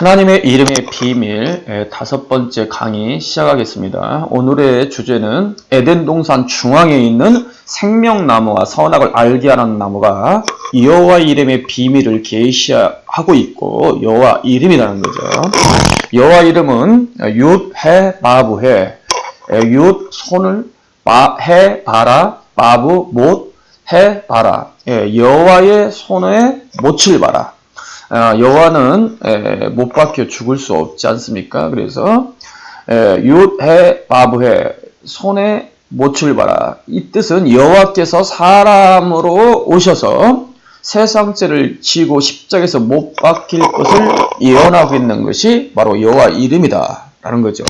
하나님의 이름의 비밀 다섯 번째 강의 시작하겠습니다. 오늘의 주제는 에덴 동산 중앙에 있는 생명나무와 선악을 알게 하는 나무가 여호와 이름의 비밀을 계시하고 있고 여호와 이름이라는 거죠. 여호와 이름은 윷, 해, 마부, 해. 윷, 손을, 해, 바라, 마부, 못, 해, 바라. 여호와의 손에 못을 봐라. 여호와는 못 박혀 죽을 수 없지 않습니까? 그래서 윷, 해, 마부, 해. 손에 못을 봐라. 이 뜻은 여호와께서 사람으로 오셔서 세상죄를 지고 십자가에서 못 박힐 것을 예언하고 있는 것이 바로 여호와 이름이다 라는 거죠.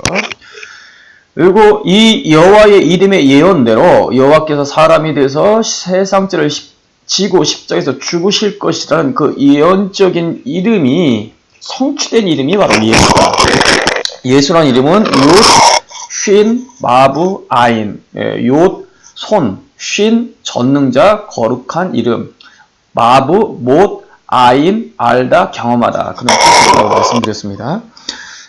그리고 이 여호와의 이름의 예언대로 여호와께서 사람이 돼서 세상죄를 지고 십자가에서 죽으실 것이라는 그 예언적인 이름이 성취된 이름이 바로 예수다. 예수라는 이름은 윷, 쉰, 마부, 아인. 윷, 손, 쉰, 전능자, 거룩한 이름. 마부, 못, 아인, 알다, 경험하다. 그런 뜻이라고 말씀드렸습니다.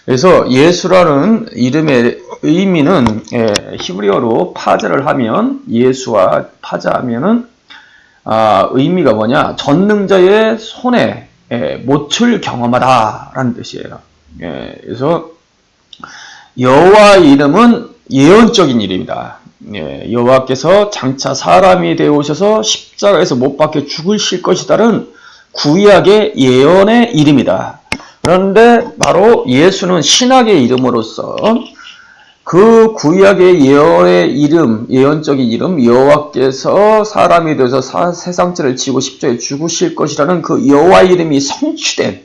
그래서 예수라는 이름의 의미는 히브리어로 파자를 하면 예수와 파자하면은 의미가 뭐냐? 전능자의 손에 못을 경험하다라는 뜻이에요. 그래서 여호와 이름은 예언적인 이름이다. 여호와께서 장차 사람이 되어 오셔서 십자가에서 못 박혀 죽으실 것이다는 구약의 예언의 이름이다. 그런데 바로 예수는 신약의 이름으로서 그 구약의 예언의 이름, 예언적인 이름, 여호와께서 사람이 되어서 세상죄를 지고 십자가에 죽으실 것이라는 그 여호와 이름이 성취된,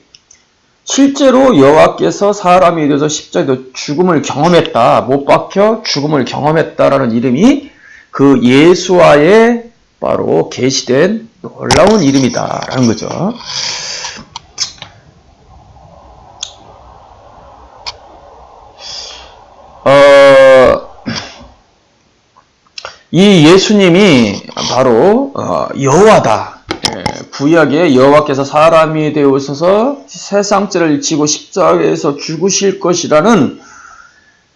실제로 여호와께서 사람이 되어서 십자가에 죽음을 경험했다, 못 박혀 죽음을 경험했다라는 이름이 그 예수와의 바로 계시된 놀라운 이름이다라는 거죠. 이 예수님이 바로 여호와다. 구약에 여호와께서 사람이 되어서 세상죄를 지고 십자가에서 죽으실 것이라는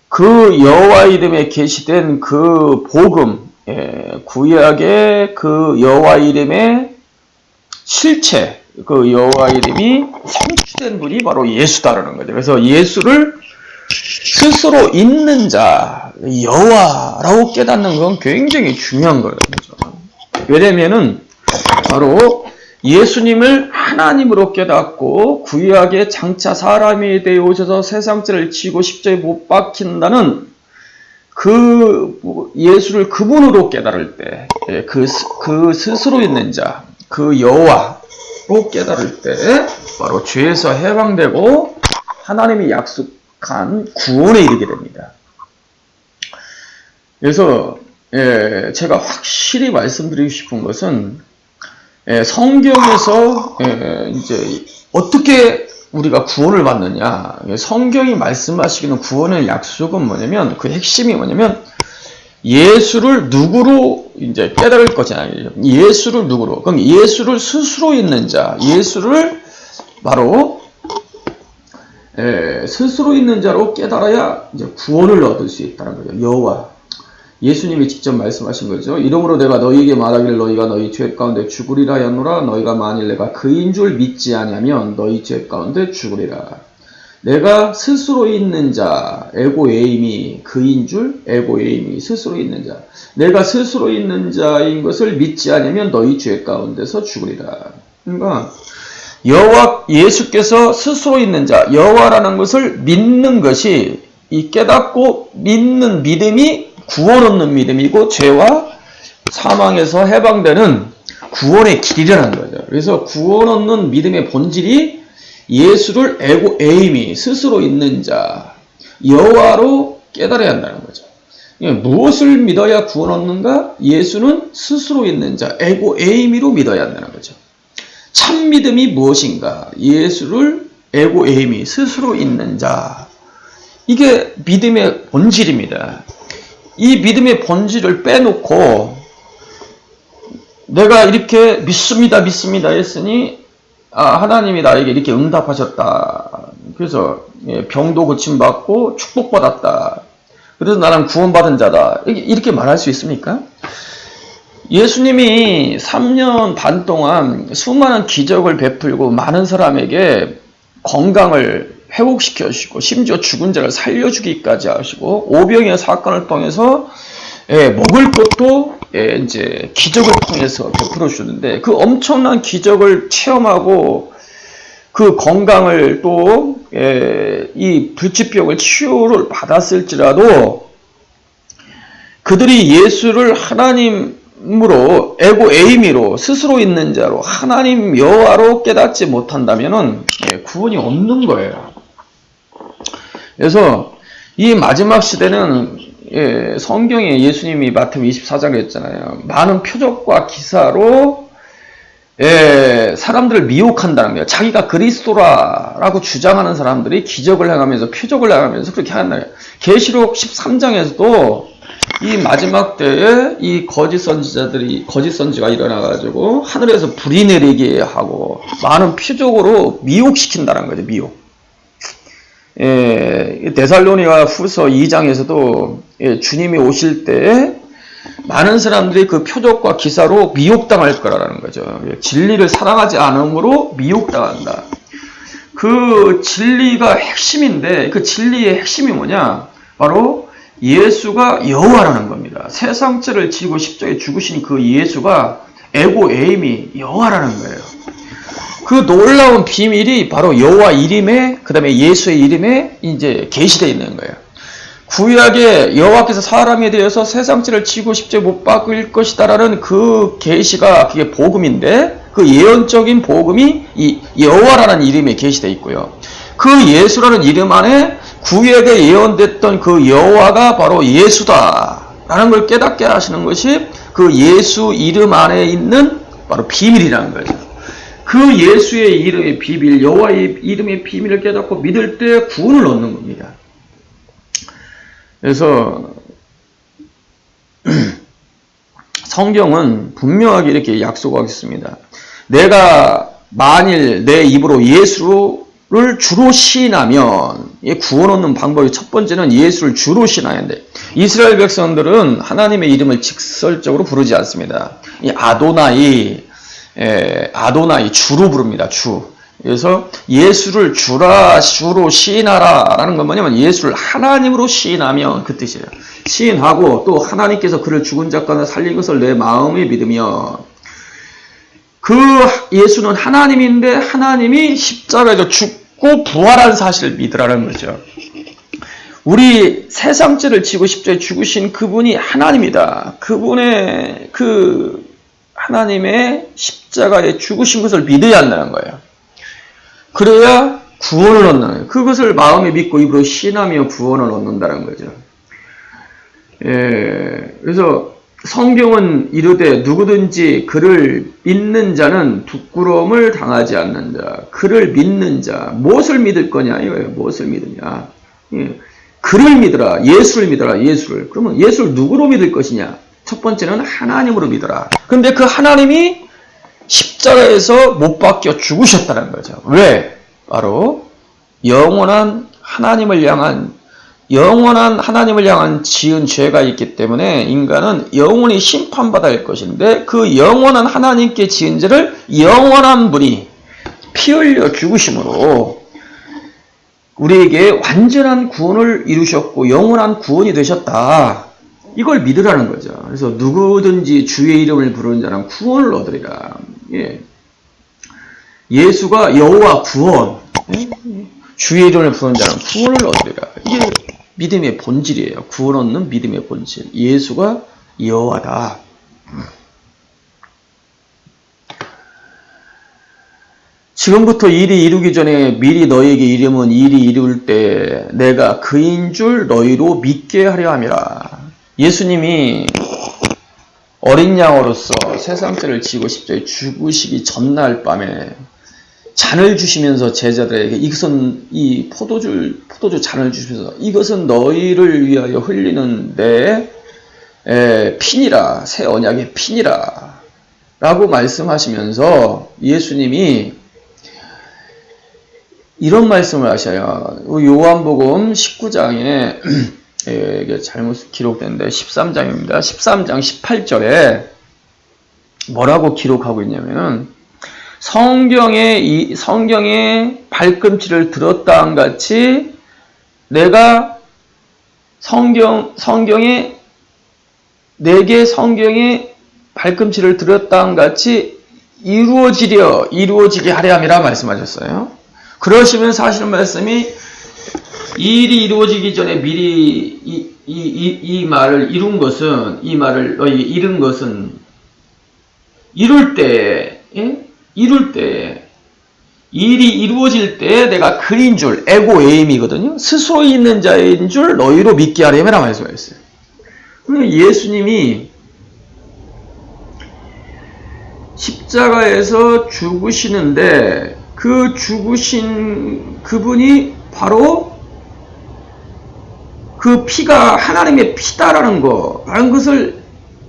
그 여호와 이름에 계시된 그 복음, 구약의 그 여호와 이름의 실체, 그 여호와 이름이 성취된 분이 바로 예수다라는 거죠. 그래서 예수를 스스로 있는 자, 여호와라고 깨닫는 건 굉장히 중요한 거거든요. 왜냐면은 바로 예수님을 하나님으로 깨닫고 구약의 장차 사람이 되어 오셔서 세상죄를 지고 십자가에 못 박힌다는 그 예수를 그분으로 깨달을 때, 그 스스로 있는 자, 그 여호와로 깨달을 때 바로 죄에서 해방되고 하나님이 약속한 구원에 이르게 됩니다. 그래서 제가 확실히 말씀드리고 싶은 것은 성경에서 이제 어떻게 우리가 구원을 받느냐, 성경이 말씀하시기는 구원의 약속은 뭐냐면, 그 핵심이 뭐냐면 예수를 누구로 이제 깨달을 거잖아요. 예수를 누구로? 그럼 예수를 스스로 있는 자, 예수를 바로 스스로 있는 자로 깨달아야 이제 구원을 얻을 수 있다는 거죠. 여호와. 예수님이 직접 말씀하신 거죠. 이러므로 내가 너희에게 말하기를 너희가 너희 죄 가운데 죽으리라 하노라. 너희가 만일 내가 그인 줄 믿지 아니하면 너희 죄 가운데 죽으리라. 내가 스스로 있는 자, 에고에임이 그인 줄, 에고에임이 스스로 있는 자. 내가 스스로 있는 자인 것을 믿지 아니하면 너희 죄 가운데서 죽으리라. 그러니까 예수께서 스스로 있는 자, 여호와라는 것을 믿는 것이, 이 깨닫고 믿는 믿음이 구원 얻는 믿음이고 죄와 사망에서 해방되는 구원의 길이라는 거죠. 그래서 구원 얻는 믿음의 본질이 예수를 에임이 스스로 있는 자, 여호와로 깨달아야 한다는 거죠. 무엇을 믿어야 구원 얻는가? 예수는 스스로 있는 자, 에이미로 믿어야 한다는 거죠. 참 믿음이 무엇인가? 예수를 에이미 스스로 있는 자. 이게 믿음의 본질입니다. 이 믿음의 본질을 빼놓고 내가 이렇게 믿습니다 했으니 하나님이 나에게 이렇게 응답하셨다. 그래서 병도 고침받고 축복받았다. 그래서 나는 구원받은 자다. 이렇게 말할 수 있습니까? 예수님이 3년 반 동안 수많은 기적을 베풀고 많은 사람에게 건강을 회복시켜 주시고 심지어 죽은 자를 살려주기까지 하시고 오병이어 사건을 통해서 먹을 것도 이제 기적을 통해서 베풀어 주는데 그 엄청난 기적을 체험하고 그 건강을 또 이 불치병을 치유를 받았을지라도 그들이 예수를 하나님으로 에고 에이미로 스스로 있는 자로 하나님 여호와로 깨닫지 못한다면은 구원이 없는 거예요. 그래서 이 마지막 시대는 성경에 예수님이 마태복음 24장에 했잖아요. 많은 표적과 기사로 사람들을 미혹한다는 거예요. 자기가 그리스도라고 주장하는 사람들이 기적을 행하면서 표적을 행하면서 그렇게 한다는 거예요. 계시록 13장에서도 이 마지막 때에 이 거짓 선지가 일어나가지고 하늘에서 불이 내리게 하고 많은 표적으로 미혹시킨다는 거죠. 미혹. 데살로니가 후서 2장에서도 주님이 오실 때 많은 사람들이 그 표적과 기사로 미혹당할 거라는 거죠. 진리를 사랑하지 않음으로 미혹당한다. 그 진리가 핵심인데 그 진리의 핵심이 뭐냐? 바로 예수가 여호와라는 겁니다. 세상죄를 지고 십자가에 죽으신 그 예수가 에고 에임이 여호와라는 거예요. 그 놀라운 비밀이 바로 여호와 이름에 그 다음에 예수의 이름에 이제 계시되어 있는 거예요. 구약에 여호와께서 사람에 대해서 세상죄를 지고 십자가에 못 박을 것이다라는 그 계시가 그게 복음인데 그 예언적인 복음이 이 여호와라는 이름에 계시되어 있고요. 그 예수라는 이름 안에 구약에 예언됐던 그 여호와가 바로 예수다라는 걸 깨닫게 하시는 것이 그 예수 이름 안에 있는 바로 비밀이라는 거죠. 그 예수의 이름의 비밀, 여호와의 이름의 비밀을 깨닫고 믿을 때 구원을 얻는 겁니다. 그래서 성경은 분명하게 이렇게 약속하고 있습니다. 내가 만일 내 입으로 예수를 주로 시인하면 구원 얻는 방법이 첫 번째는 예수를 주로 시인해야 돼. 이스라엘 백성들은 하나님의 이름을 직설적으로 부르지 않습니다. 이 아도나이 주로 부릅니다. 주. 그래서 예수를 주로 시인하라 라는 건 뭐냐면 예수를 하나님으로 시인하면 그 뜻이에요. 시인하고 또 하나님께서 그를 죽은 자 가운데 살린 것을 내 마음에 믿으며 그 예수는 하나님인데 하나님이 십자가에서 죽고 부활한 사실을 믿으라는 거죠. 우리 세상죄를 지고 십자가에 죽으신 그분이 하나님이다. 그분의 그 하나님의 십자가에 죽으신 것을 믿어야 한다는 거예요. 그래야 구원을 얻는 거예요. 그것을 마음에 믿고 입으로 시인하며 구원을 얻는다는 거죠. 그래서 성경은 이르되 누구든지 그를 믿는 자는 부끄러움을 당하지 않는 자. 그를 믿는 자. 무엇을 믿을 거냐 이거예요. 무엇을 믿으냐. 그를 믿어라. 예수를 믿어라. 예수를. 그러면 예수를 누구로 믿을 것이냐. 첫 번째는 하나님으로 믿어라. 그런데 그 하나님이 십자가에서 못 박혀 죽으셨다는 거죠. 왜? 바로 영원한 하나님을 향한 지은 죄가 있기 때문에 인간은 영원히 심판받아야 할 것인데 그 영원한 하나님께 지은 죄를 영원한 분이 피 흘려 죽으심으로 우리에게 완전한 구원을 이루셨고 영원한 구원이 되셨다. 이걸 믿으라는 거죠. 그래서 누구든지 주의 이름을 부르는 자는 구원을 얻으리라. 예수가 여호와 구원, 주의 이름을 부르는 자는 구원을 얻으리라. 이게 믿음의 본질이에요. 구원 얻는 믿음의 본질. 예수가 여호와다. 지금부터 일이 이루기 전에 미리 너희에게 이름은 일이 이룰 때 내가 그인 줄 너희로 믿게 하려 함이라. 예수님이 어린 양으로서 세상죄를 지고 십자가에 죽으시기 전날 밤에 잔을 주시면서 제자들에게 이것은 이 포도주 잔을 주시면서 이것은 너희를 위하여 흘리는 내 피니라, 새 언약의 피니라 라고 말씀하시면서 예수님이 이런 말씀을 하셔요. 요한복음 19장에 이게 잘못 기록된데 13장입니다. 13장 18절에 뭐라고 기록하고 있냐면 성경의 발꿈치를 들었다한 같이 내가 내게 성경의 발꿈치를 들었다한 같이 이루어지게 하려 함이라 말씀하셨어요. 그러시면서 하시는 말씀이 이 일이 이루어지기 전에 미리 이 말을 이룬 것은 이룰 때 일이 이루어질 때 내가 그인 줄 에고 에임이거든요. 스스로 있는 자인 줄 너희로 믿게 하려면 말씀하셨어요. 예수님이 십자가에서 죽으시는데 그 죽으신 그분이 바로 그 피가 하나님의 피다라는 것을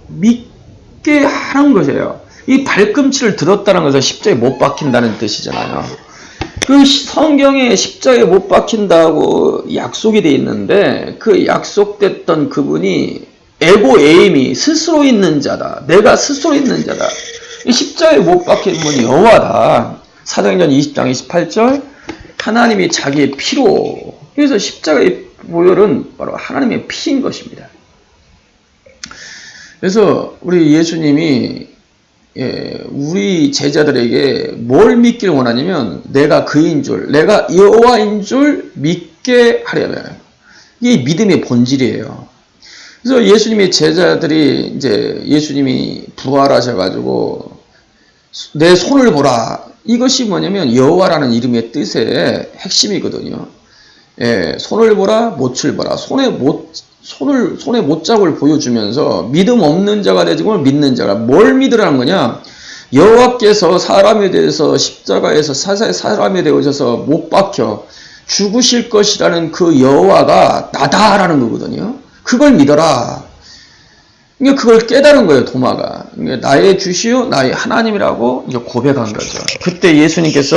믿게 하는 것이에요. 이 발꿈치를 들었다는 것은 십자가에 못 박힌다는 뜻이잖아요. 그 성경에 십자가에 못 박힌다고 약속이 되어 있는데 그 약속됐던 그분이 에고 에임이 스스로 있는 자다. 내가 스스로 있는 자다. 이 십자가에 못 박힌 분이 여호와다. 사도행전 20장 28절 하나님이 자기의 피로 그래서 십자가의 보혈은 바로 하나님의 피인 것입니다. 그래서 우리 예수님이 우리 제자들에게 뭘 믿길 원하냐면 내가 그인 줄, 내가 여호와인 줄 믿게 하려면 이게 믿음의 본질이에요. 그래서 예수님의 제자들이 이제 예수님이 부활하셔가지고 내 손을 보라. 이것이 뭐냐면 여호와라는 이름의 뜻의 핵심이거든요. 손을 보라, 못을 보라. 손에 못자국을 보여주면서 믿음 없는 자가 되고 믿는 자가 뭘 믿으라는 거냐? 여호와께서 사람에 대해서 십자가에서 사람에 되어셔서 못 박혀 죽으실 것이라는 그 여호와가 나다라는 거거든요. 그걸 믿어라. 그러니까 그걸 깨달은 거예요, 도마가. 그러니까 나의 주시오, 나의 하나님이라고 이제 고백한 거죠. 그때 예수님께서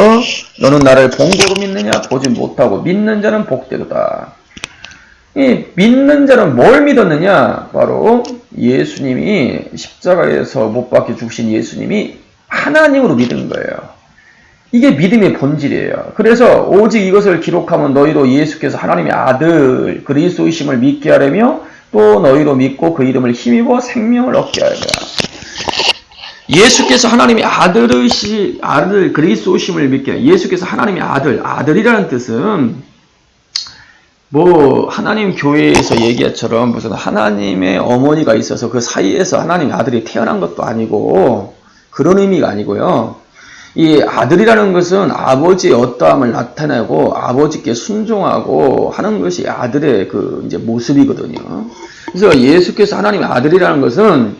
너는 나를 본고로 믿느냐? 보지 못하고 믿는 자는 복되도다. 이 믿는 자는 뭘 믿었느냐? 바로 예수님이 십자가에서 못 박혀 죽으신 예수님이 하나님으로 믿은 거예요. 이게 믿음의 본질이에요. 그래서 오직 이것을 기록하면 너희도 예수께서 하나님의 아들 그리스도이심을 믿게 하려며 또 너희로 믿고 그 이름을 힘입어 생명을 얻게 하리라. 예수께서 하나님의 아들 그리스도이심을 믿게 하려. 예수께서 하나님의 아들이라는 뜻은 뭐 하나님 교회에서 얘기처럼 무슨 하나님의 어머니가 있어서 그 사이에서 하나님의 아들이 태어난 것도 아니고 그런 의미가 아니고요. 이 아들이라는 것은 아버지의 어떠함을 나타내고 아버지께 순종하고 하는 것이 아들의 그 이제 모습이거든요. 그래서 예수께서 하나님의 아들이라는 것은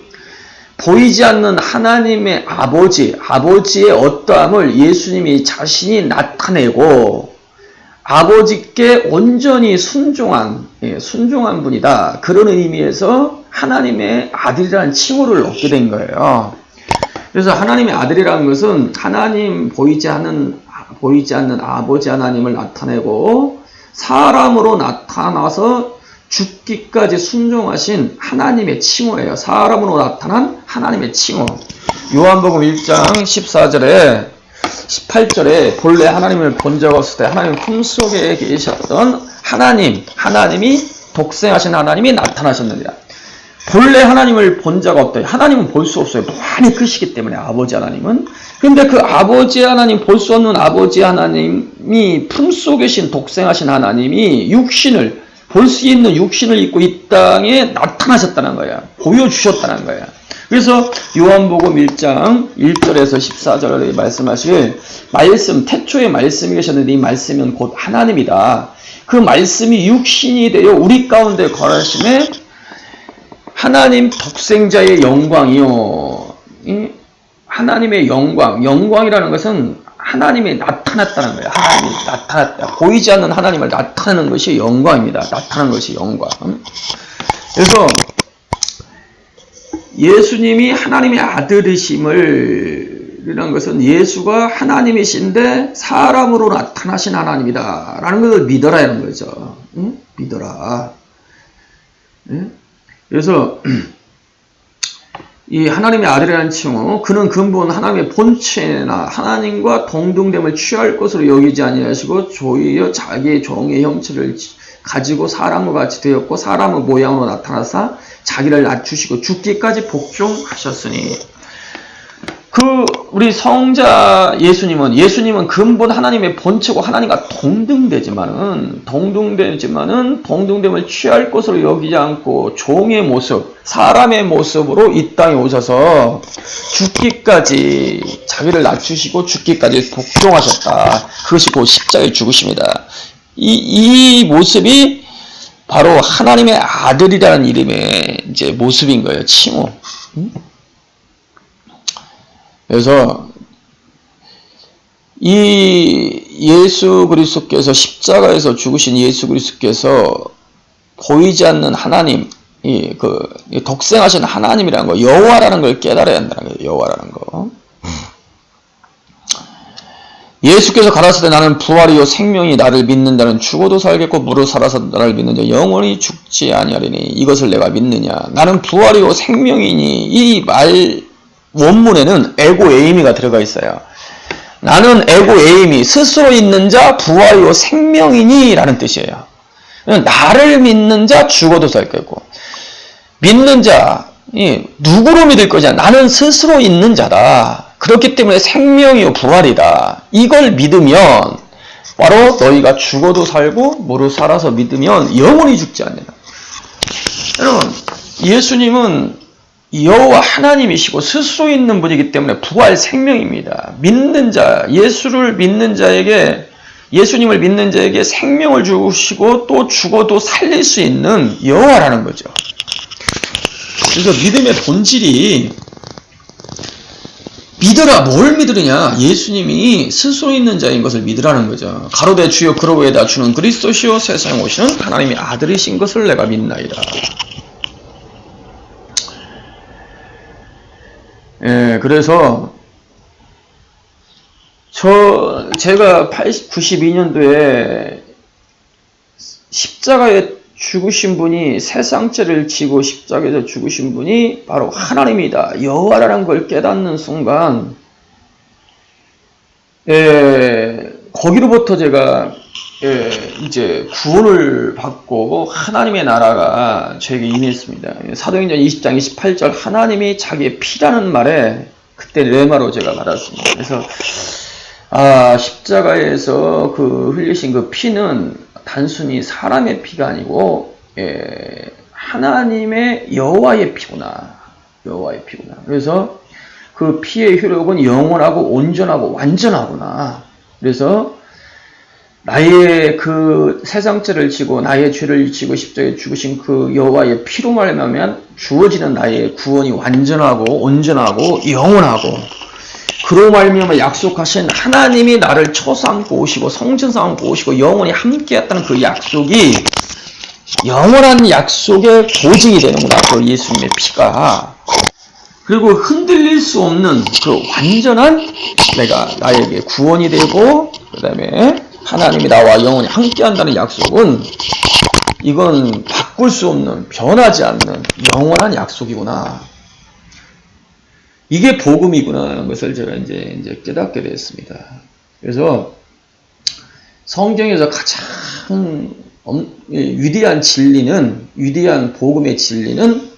보이지 않는 하나님의 아버지의 어떠함을 예수님이 자신이 나타내고 아버지께 온전히 순종한 분이다. 그런 의미에서 하나님의 아들이라는 칭호를 얻게 된 거예요. 그래서 하나님의 아들이라는 것은 하나님 보이지 않는 아버지 하나님을 나타내고 사람으로 나타나서 죽기까지 순종하신 하나님의 칭호예요. 사람으로 나타난 하나님의 칭호. 요한복음 1장 14절에 18절에 본래 하나님을 본 적 없을 때 하나님 품속에 계셨던 하나님이 독생하신 하나님이 나타나셨느니라. 본래 하나님을 본 자가 없다. 하나님은 볼 수 없어요. 많이 크시기 때문에 아버지 하나님은. 근데 그 아버지 하나님, 볼 수 없는 아버지 하나님이 품속에 계신 독생하신 하나님이 볼 수 있는 육신을 입고 이 땅에 나타나셨다는 거야. 보여주셨다는 거야. 그래서 요한복음 1장 1절에서 14절에 말씀하실 말씀, 태초에 말씀이 계셨는데 이 말씀은 곧 하나님이다. 그 말씀이 육신이 되어 우리 가운데 거하심에 하나님 독생자의 영광이요. 하나님의 영광이라는 것은 하나님이 나타났다는 거예요. 하나님이 나타났다. 보이지 않는 하나님을 나타내는 것이 영광입니다. 나타나는 것이 영광. 그래서 예수님이 하나님의 아들이심을 아들이라는 것은 예수가 하나님이신데 사람으로 나타나신 하나님이다 라는 것을 믿어라 이런 거죠. 응? 믿어라. 응? 그래서 이 하나님의 아들이라는 칭호, 그는 근본 하나님의 본체나 하나님과 동등됨을 취할 것으로 여기지 아니하시고 조이어 자기의 종의 형체를 가지고 사람과 같이 되었고 사람의 모양으로 나타나사 자기를 낮추시고 죽기까지 복종하셨으니, 우리 성자 예수님은 근본 하나님의 본체고 하나님과 동등되지만은 동등됨을 취할 것으로 여기지 않고 종의 모습, 사람의 모습으로 이 땅에 오셔서 죽기까지 자기를 낮추시고 죽기까지 복종하셨다. 그것이 곧 십자가의 죽으심이다. 이 모습이 바로 하나님의 아들이라는 이름의 이제 모습인 거예요. 칭호. 그래서 이 예수 그리스도께서 십자가에서 죽으신 예수 그리스도께서 보이지 않는 하나님, 독생하신 하나님이라는 거, 여호와라는 걸 깨달아야 한다는 거예요. 여호와라는 거. 예수께서 가라사대 나는 부활이요 생명이 나를 믿는 자는 죽어도 살겠고 무릇 살아서 나를 믿는 자 영원히 죽지 아니하리니 이것을 내가 믿느냐. 나는 부활이요 생명이니, 이 말 원문에는 에고 에이미가 들어가 있어요. 나는 에고 에이미, 스스로 있는 자 부활이요 생명이니 라는 뜻이에요. 나를 믿는 자 죽어도 살겠고, 믿는 자 누구로 믿을 거냐. 나는 스스로 있는 자다. 그렇기 때문에 생명이요 부활이다. 이걸 믿으면 바로 너희가 죽어도 살고 무릇 살아서 믿으면 영원히 죽지 않는다. 여러분, 예수님은 여호와 하나님이시고 스스로 있는 분이기 때문에 부활 생명입니다. 믿는 자, 예수님을 믿는 자에게 생명을 주시고 또 죽어도 살릴 수 있는 여호와라는 거죠. 그래서 믿음의 본질이, 믿어라, 뭘 믿으느냐? 예수님이 스스로 있는 자인 것을 믿으라는 거죠. 가로되 주여 그러고에다 주는 그리스도시요 세상에 오시는 하나님의 아들이신 것을 내가 믿나이다. 예, 그래서 제가 92년도에 십자가에 죽으신 분이, 세상죄를 지고 십자가에서 죽으신 분이 바로 하나님이다, 여호와라는 걸 깨닫는 순간, 거기로부터 제가 이제 구원을 받고 하나님의 나라가 저에게 임했습니다. 사도행전 20장 28절 하나님이 자기의 피라는 말에 그때 레마로 제가 받았습니다. 그래서 십자가에서 흘리신 그 피는 단순히 사람의 피가 아니고 하나님의 여호와의 피구나. 그래서 그 피의 효력은 영원하고 온전하고 완전하구나. 그래서 나의 그 세상죄를 지고 나의 죄를 지고 십자가에 죽으신 그 여호와의 피로 말하면 주어지는 나의 구원이 완전하고 온전하고 영원하고, 그로 말미암아 약속하신 하나님이 나를 처삼고 오시고 성전 삼고 오시고 영원히 함께했다는 그 약속이 영원한 약속의 보증이 되는구나. 그 예수님의 피가. 그리고 흔들릴 수 없는 그 완전한 나에게 구원이 되고, 그 다음에 하나님이 나와 영원히 함께한다는 약속은, 이건 바꿀 수 없는, 변하지 않는 영원한 약속이구나. 이게 복음이구나 하는 것을 제가 이제 깨닫게 됐습니다. 그래서 성경에서 가장 위대한 복음의 진리는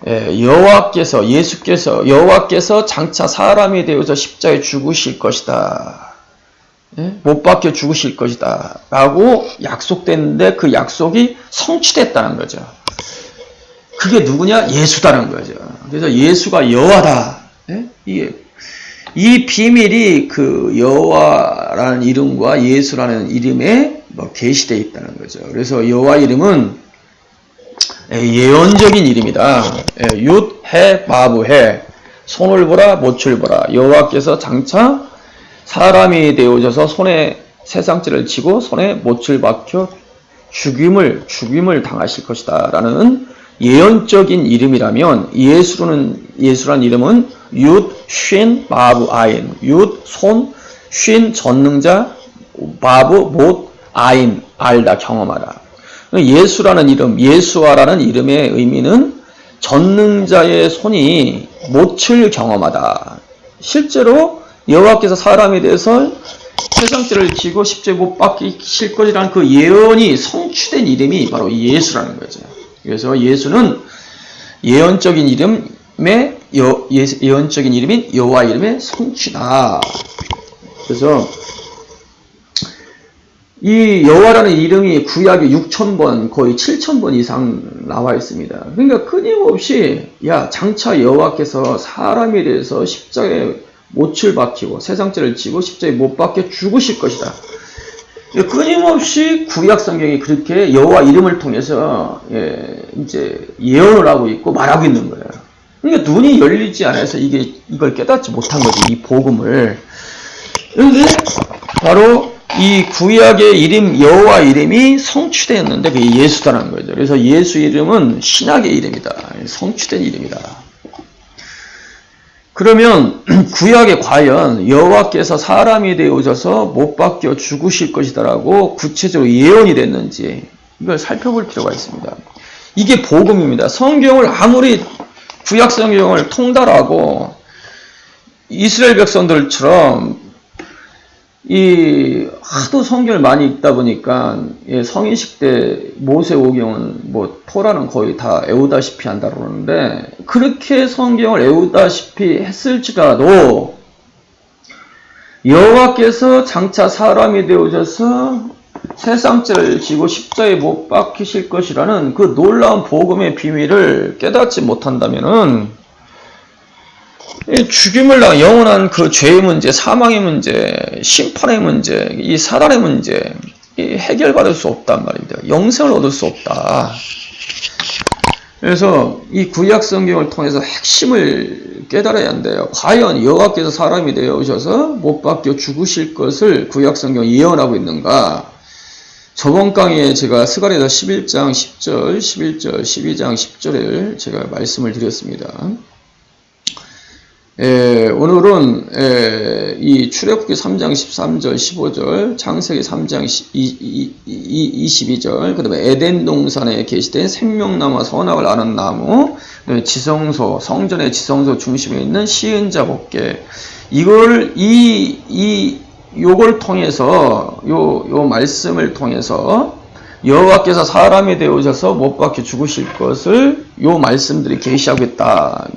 여호와께서 장차 사람이 되어서 십자가에 죽으실 것이다. 못 박혀 죽으실 것이다. 라고 약속됐는데 그 약속이 성취됐다는 거죠. 그게 누구냐? 예수다는 거죠. 그래서 예수가 여호와다. 이 비밀이 그 여호와라는 이름과 예수라는 이름에 계시되어 있다는 거죠. 그래서 여호와 이름은 예언적인 이름이다. 윷, 해, 마부, 해. 손을 보라, 못을 보라. 여호와께서 장차 사람이 되어져서 손에 세상죄를 지고 손에 못을 박혀 죽임을 당하실 것이다. 라는 예언적인 이름이라면, 예수라는 이름은 윷, 쉰, 바브, 아인, 윷, 손, 쉰, 전능자, 바브, 못, 아인, 알다, 경험하다. 예수라는 이름, 예수아라는 이름의 의미는 전능자의 손이 못을 경험하다. 실제로 여호와께서 사람에 대해서 세상죄를 지고 십자가에 못 박히실 것이라는 그 예언이 성취된 이름이 바로 예수라는 거죠. 그래서 예수는 예언적인 이름의 예언적인 이름인 여호와 이름의 성취다. 그래서 이 여호와라는 이름이 구약에 6,000번, 거의 7,000번 이상 나와 있습니다. 그러니까 끊임없이 장차 여호와께서 사람에 대해서 십자가에 못을 박히고 세상죄를 지고 십자가에 못 박혀 죽으실 것이다. 끊임없이 구약 성경이 그렇게 여호와 이름을 통해서 이제 예언을 하고 있고 말하고 있는 거예요. 그러니까 눈이 열리지 않아서 이걸 깨닫지 못한 거지, 이 복음을. 그런데 바로 이 구약의 이름, 여호와 이름이 성취되었는데 그게 예수다라는 거죠. 그래서 예수 이름은 신약의 이름이다. 성취된 이름이다. 그러면 구약에 과연 여호와께서 사람이 되어 오셔서 못 박혀 죽으실 것이다라고 구체적으로 예언이 됐는지 이걸 살펴볼 필요가 있습니다. 이게 복음입니다. 성경을 아무리 구약 성경을 통달하고 이스라엘 백성들처럼 하도 성경을 많이 읽다 보니까 성인식 때 모세오경은 토라는 거의 다 외우다시피 한다 그러는데, 그렇게 성경을 외우다시피 했을지라도 여호와께서 장차 사람이 되어져서 세상죄를 지고 십자가에 못 박히실 것이라는 그 놀라운 복음의 비밀을 깨닫지 못한다면은 죽임을 당한 영원한 그 죄의 문제, 사망의 문제, 심판의 문제, 이 사단의 문제 해결받을 수 없단 말입니다. 영생을 얻을 수 없다. 그래서 이 구약 성경을 통해서 핵심을 깨달아야 한대요. 과연 여호와께서 사람이 되어 오셔서 못 박혀 죽으실 것을 구약 성경이 예언하고 있는가? 저번 강의에 제가 스가랴서 11장 10절, 11절, 12장 10절을 제가 말씀을 드렸습니다. 오늘은 이 출애굽기 3장 13절 15절, 창세기 3장 22절, 그 다음에 에덴 동산에 게시된 생명나무와 선악을 아는 나무, 지성소, 성전의 지성소 중심에 있는 시은자 법궤, 요걸 통해서 요 말씀을 통해서 여호와께서 사람이 되어 오셔서 못 박혀 죽으실 것을 요 말씀들이 계시하고 있다.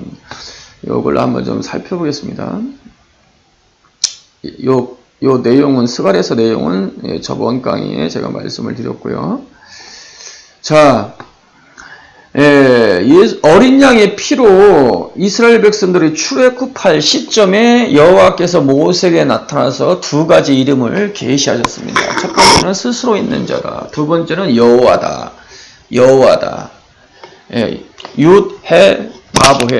요걸 한번 좀 살펴보겠습니다. 요 내용은, 스가랴서 내용은 저번 강의에 제가 말씀을 드렸고요. 자, 어린 양의 피로 이스라엘 백성들이 출애굽할 시점에 여호와께서 모세에게 나타나서 두 가지 이름을 계시하셨습니다. 첫 번째는 스스로 있는 자다. 두 번째는 여호와다. 여호와다. 윷, 해, 바브해.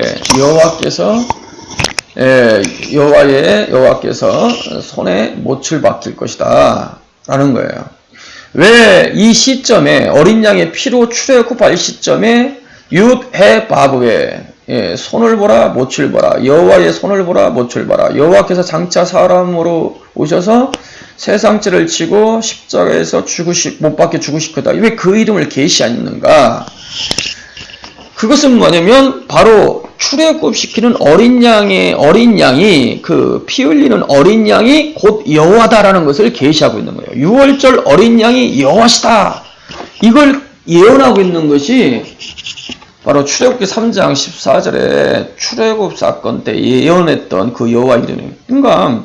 여호와께서 손에 못을 박힐 것이다 라는 거예요. 왜 이 시점에 어린 양의 피로 출애굽할 시점에 윷, 해, 바브해, 손을 보라 못을 보라, 여호와의 손을 보라 못을 보라, 여호와께서 장차 사람으로 오셔서 세상죄를 지고 십자가에서 못 박혀 죽으실 거다. 왜 그 이름을 계시하는가? 그것은 뭐냐면 바로 출애굽시키는 어린 양이 그 피 흘리는 어린 양이 곧 여호와다라는 것을 계시하고 있는 거예요. 6월절 어린 양이 여호와시다. 이걸 예언하고 있는 것이 바로 출애굽기 3장 14절에 출애굽 사건 때 예언했던 그 여호와 이름이에요. 그러니까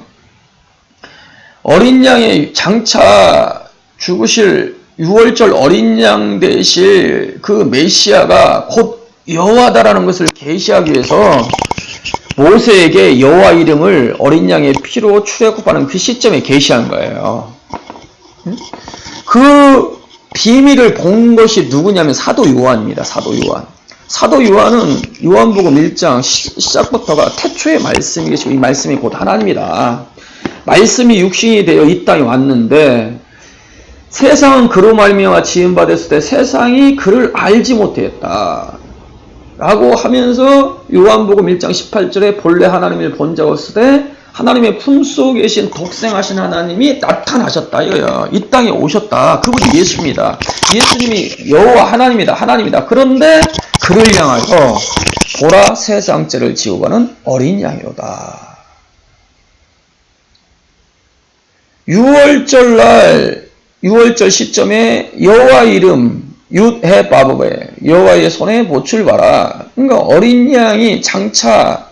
어린 양이 장차 죽으실 6월절 어린 양 되실 그 메시아가 곧 여호와다라는 것을 계시하기 위해서 모세에게 여호와 이름을 어린 양의 피로 출애굽하는 그 시점에 계시한 거예요. 그 비밀을 본 것이 누구냐면 사도 요한입니다. 사도 요한. 사도 요한은 요한복음 1장 시작부터가 태초의 말씀이 계시고 이 말씀이 곧 하나님이다. 말씀이 육신이 되어 이 땅에 왔는데 세상은 그로 말미암아 지음받았을 때 세상이 그를 알지 못했다. 라고 하면서 요한복음 1장 18절에 본래 하나님을 본자가 없으되 하나님의 품속에 계신 독생하신 하나님이 나타나셨다 이거예요. 이 땅에 오셨다. 그분이 예수입니다. 예수님이 여호와 하나님이다. 그런데 그를 향하여 보라 세상죄를 지고 가는 어린 양이로다. 6월절 시점에 여호와 이름 윳해 바브에 여호와의 손에 보출 봐라. 그러니까 어린 양이 장차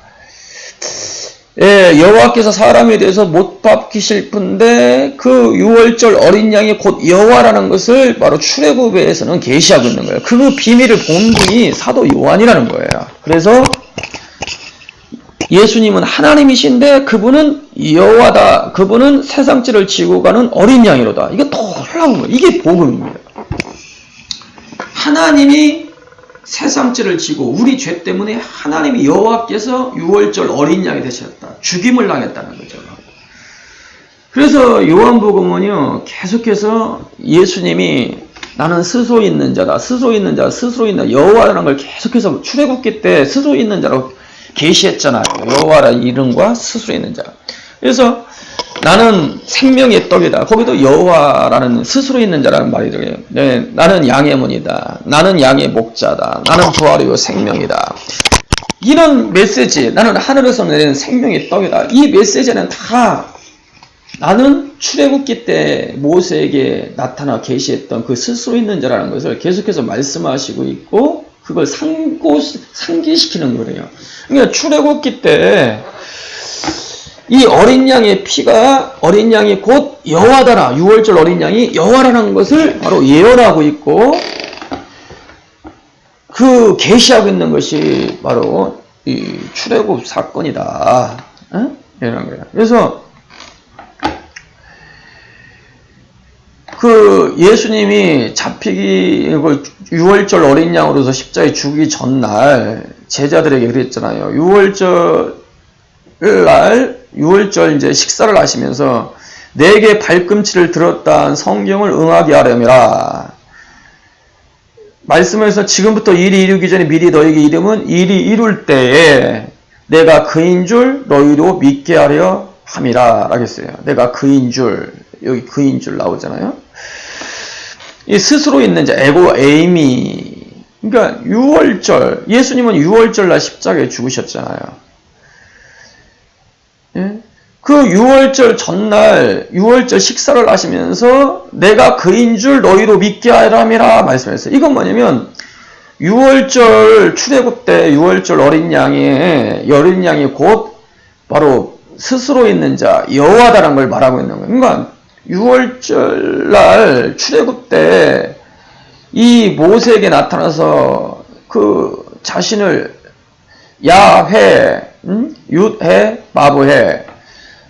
여호와께서 사람에 대해서 못 박히실 분데 그 6월절 어린 양이 곧 여호와라는 것을 바로 출애굽에서는 계시하고 있는 거예요. 그 비밀을 본 분이 사도 요한이라는 거예요. 그래서 예수님은 하나님이신데 그분은 여호와다. 그분은 세상죄를 지고 가는 어린 양이로다. 이게 놀라운 거예요. 이게 복음입니다. 하나님이 세상죄를 지고 우리 죄 때문에 하나님이 여호와께서 6월절 어린 양이 되셨다. 죽임을 당했다는 거죠. 그래서 요한복음은요 계속해서 예수님이 나는 스스로 있는 자다. 여호와라는 걸 계속해서 출애굽기 때 스스로 있는 자라고 계시했잖아요. 여호와라는 이름과 스스로 있는 자. 그래서 나는 생명의 떡이다. 거기도 여호와라는 스스로 있는 자라는 말이 들어요. 네, 나는 양의 문이다. 나는 양의 목자다. 나는 부활이요 생명이다. 이런 메시지, 나는 하늘에서 내리는 생명의 떡이다. 이 메시지는 다 나는 출애굽기 때 모세에게 나타나 계시했던 그 스스로 있는 자라는 것을 계속해서 말씀하시고 있고 그걸 상기시키는 거예요. 그러니까 출애굽기 때 이 어린 양의 피가 어린 양이 곧 여호와다라. 6월절 어린 양이 여호와라는 것을 바로 예언하고 있고 그 계시하고 있는 것이 바로 이 출애굽 사건이다. 이런 거예요. 그래서 그 예수님이 잡히기 6월절 어린 양으로서 십자가에 죽기 전날 제자들에게 그랬잖아요. 6월절 이제 식사를 하시면서 내게 발꿈치를 들었다 성경을 응하게 하려니라. 말씀에서 지금부터 일이 이루기 전에 미리 너에게 이름은 일이 이룰 때에 내가 그인 줄 너희로 믿게 하려 함이라 라고 했어요. 내가 그인 줄, 여기 그인 줄 나오잖아요. 이 스스로 있는 자, 에이미. 그러니까 6월절, 예수님은 6월절 날 십자가에 죽으셨잖아요. 예? 그 6월절 전날 6월절 식사를 하시면서 내가 그인 줄 너희로 믿게 하람이라 말씀했어요. 이건 뭐냐면 6월절 출애굽 때 6월절 어린 양이 곧 바로 스스로 있는 자 여호와다라는 걸 말하고 있는 거예요. 그러니까 6월절 날 출애굽 때 이 모세에게 나타나서 그 자신을 야훼, 윳해, 바브해,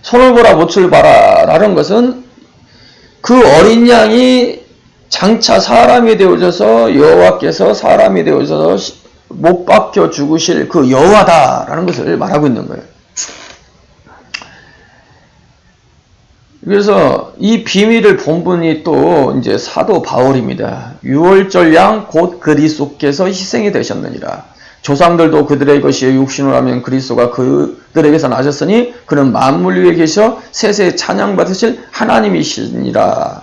손을 보라 못을 봐라 라는 것은 그 어린 양이 장차 사람이 되어져서 여호와께서 사람이 되어져서 못 박혀 죽으실 그 여호와다라는 것을 말하고 있는 거예요. 그래서 이 비밀을 본 분이 또 이제 사도 바울입니다. 6월절 양 곧 그리스도께서 희생이 되셨느니라. 조상들도 그들의 것이요 육신으로 하면 그리스도가 그들에게서 나셨으니 그는 만물 위에 계셔 세세 찬양받으실 하나님이시니라.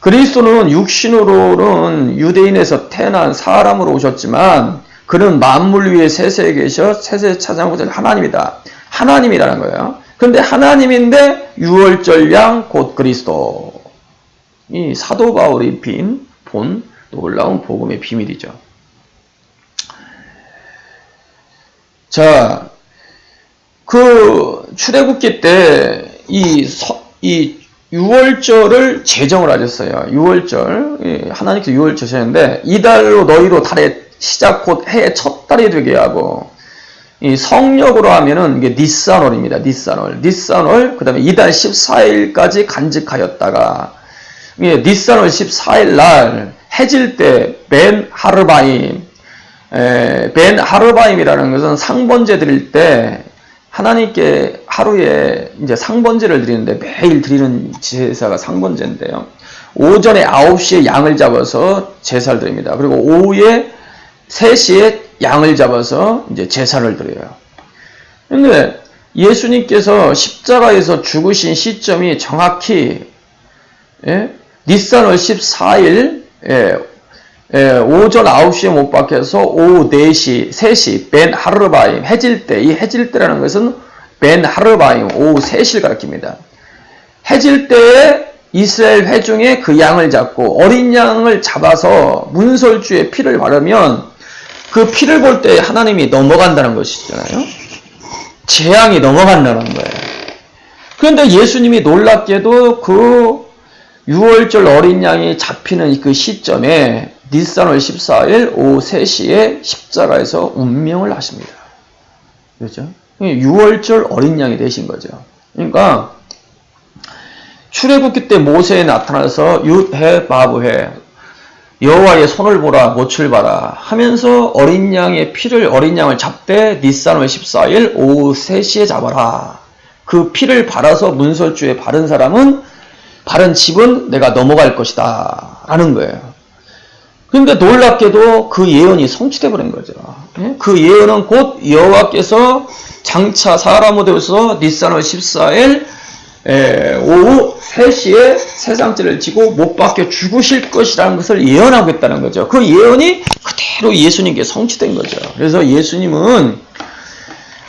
그리스도는 육신으로는 유대인에서 태어난 사람으로 오셨지만 그는 만물 위에 세세에 계셔 세세 찬양받으실 하나님이다. 하나님이라는 거예요. 근데 하나님인데 6월절 양 곧 그리스도. 이 사도 바울이 본 놀라운 복음의 비밀이죠. 자, 그 출애굽기 때 이 6월절을 제정을 하셨어요. 6월절, 하나님께서 6월절 하셨는데 이달로 너희로 달의 시작 곧 해의 첫 달이 되게 하고 이 성력으로 하면은 이게 니산월입니다. 니산월, 그 다음에 이달 14일까지 간직하였다가 니산월 14일 날 해질 때 벤 하르바임이라는 것은 상번제 드릴 때 하나님께 하루에 이제 상번제를 드리는데 매일 드리는 제사가 상번제인데요. 오전에 9시에 양을 잡아서 제사를 드립니다. 그리고 오후에 3시에 양을 잡아서 이제 제사를 드려요. 근데 예수님께서 십자가에서 죽으신 시점이 정확히 니산월 14일 오전 9시에 못 박혀서 오후 4시, 3시 벤 하르바임 해질 때, 이 해질 때라는 것은 벤 하르바임 오후 3시를 가리킵니다. 해질 때에 이스라엘 회중에 그 양을 잡고 어린 양을 잡아서 문설주에 피를 바르면 그 피를 볼 때 하나님이 넘어간다는 것이잖아요. 재앙이 넘어간다는 거예요. 그런데 예수님이 놀랍게도 그 6월절 어린 양이 잡히는 그 시점에 니산월 14일 오후 3시에 십자가에서 운명을 하십니다. 그렇죠? 6월절 어린 양이 되신 거죠. 그러니까 출애굽기 때 모세에 나타나서 윷해 바브해 여호와의 손을 보라 못을 봐라 하면서 어린 양의 피를 어린 양을 잡되 니산월 14일 오후 3시에 잡아라. 그 피를 발아서 문설주에 바른 사람은 바른 집은 내가 넘어갈 것이다 라는 거예요. 그런데 놀랍게도 그 예언이 성취되어 버린 거죠. 그 예언은 곧 여호와께서 장차 사람으로 되어서 니산월 14일 오후 3시에 세상죄를 지고 못 박혀 죽으실 것이라는 것을 예언하고 있다는 거죠. 그 예언이 그대로 예수님께 성취된 거죠. 그래서 예수님은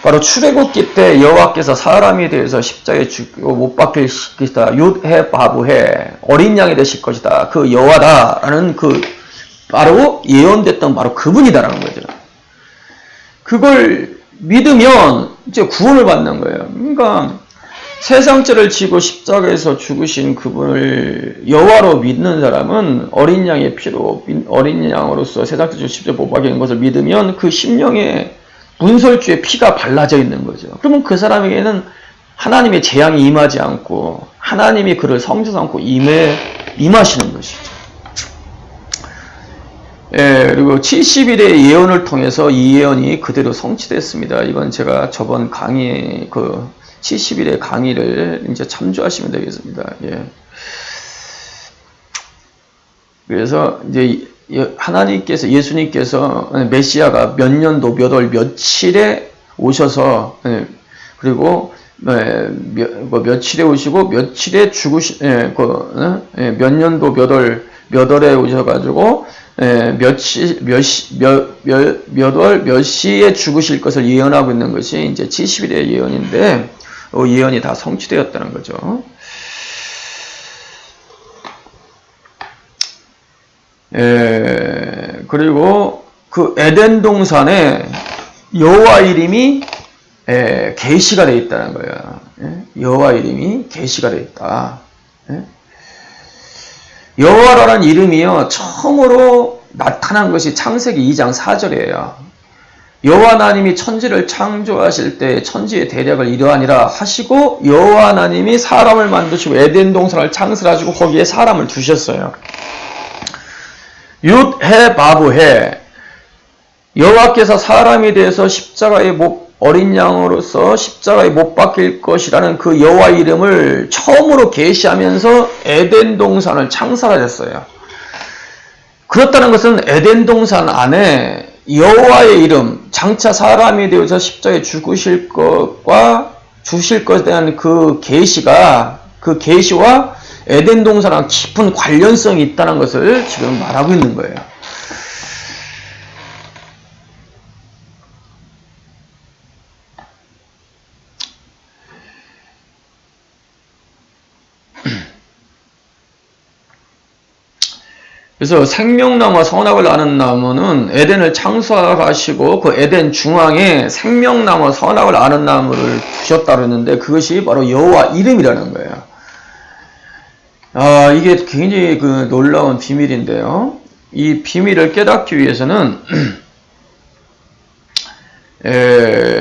바로 출애굽기 때 여호와께서 사람이 되어서 십자가에 죽고 못 박힐 것이다. 윷해 바브해 어린 양이 되실 것이다. 그 여호와다라는 그 바로 예언됐던 바로 그분이다라는 거죠. 그걸 믿으면 이제 구원을 받는 거예요. 그러니까 세상죄를 지고 십자가에서 죽으신 그분을 여호와로 믿는 사람은 어린 양의 피로 어린 양으로서 세상죄 지고 십자가에 못 박히는 것을 믿으면 그 심령에 문설주에 피가 발라져 있는 거죠. 그러면 그 사람에게는 하나님의 재앙이 임하지 않고 하나님이 그를 성취하지 않고 임하시는 것이죠. 그리고 70일의 예언을 통해서 이 예언이 그대로 성취됐습니다. 이건 제가 저번 강의 그 70일의 강의를 이제 참조하시면 되겠습니다. 그래서 이제 하나님께서 예수님께서 메시아가 몇 년도 몇 월 며칠에 오셔서 그리고 며칠에 오시고 며칠에 몇 년도 몇 월에 오셔가지고 몇 월 몇 시에 죽으실 것을 예언하고 있는 것이 이제 70일의 예언인데 예언이 다 성취되었다는 거죠. 그리고 그 에덴 동산에 여호와 이름이 계시가 되어 있다는 거예요. 여호와 이름이 계시가 되어 있다. 여호와라는 이름이요 처음으로 나타난 것이 창세기 2장 4절이에요. 여호와 하나님이 천지를 창조하실 때 천지의 대략을 이러하니라 하시고 여호와 하나님이 사람을 만드시고 에덴 동산을 창설하시고 거기에 사람을 두셨어요. 윷해 바브해 여호와께서 사람이 되어서 십자가에 어린 양으로서 십자가에 못 박힐 것이라는 그 여호와 이름을 처음으로 계시하면서 에덴 동산을 창설하셨어요. 그렇다는 것은 에덴 동산 안에 여호와의 이름, 장차 사람이 되어서 십자가에 죽으실 것과 주실 것에 대한 그 계시가 그 계시와 에덴 동산랑 깊은 관련성이 있다는 것을 지금 말하고 있는 거예요. 그래서 생명나무와 선악을 아는 나무는 에덴을 창설하시고 그 에덴 중앙에 생명나무와 선악을 아는 나무를 두셨다고 했는데 그것이 바로 여호와 이름이라는 거예요. 이게 굉장히 그 놀라운 비밀인데요. 이 비밀을 깨닫기 위해서는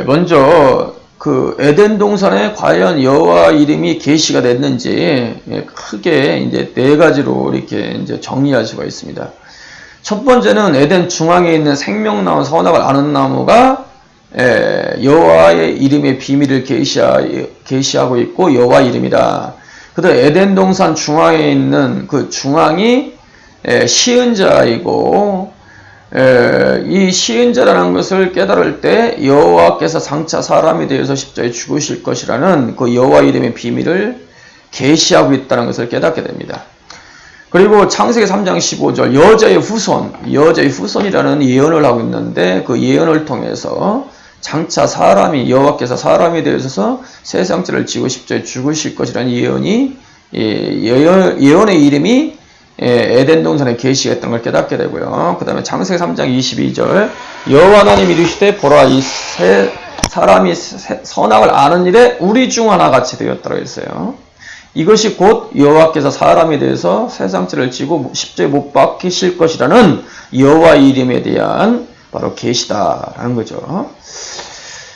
먼저 그 에덴 동산에 과연 여호와 이름이 계시가 됐는지 크게 이제 네 가지로 이렇게 이제 정리할 수가 있습니다. 첫 번째는 에덴 중앙에 있는 생명나무 선악을 아는 나무가 여호와의 이름의 비밀을 계시하고 있고 여호와 이름이다. 그다음 에덴 동산 중앙에 있는 그 중앙이 시은자이고 이 시은자라는 것을 깨달을 때 여호와께서 장차 사람이 되어서 십자가에 죽으실 것이라는 그 여호와 이름의 비밀을 계시하고 있다는 것을 깨닫게 됩니다. 그리고 창세기 3장 15절 여자의 후손이라는 예언을 하고 있는데 그 예언을 통해서 장차 여호와께서 사람이 되어서 세상죄를 지고 십자가에 죽으실 것이라는 예언의 이름이 에덴 동산에 계시했던 걸 깨닫게 되고요. 그 다음에 창세기 3장 22절 여호와 하나님이 이르시되 보라 이 사람이 선악을 아는 일에 우리 중 하나 같이 되었다고 했어요. 이것이 곧 여호와께서 사람이 되어서 세상죄를 지고 십자가에 못 박히실 것이라는 여호와 이름에 대한 바로 계시다라는 거죠.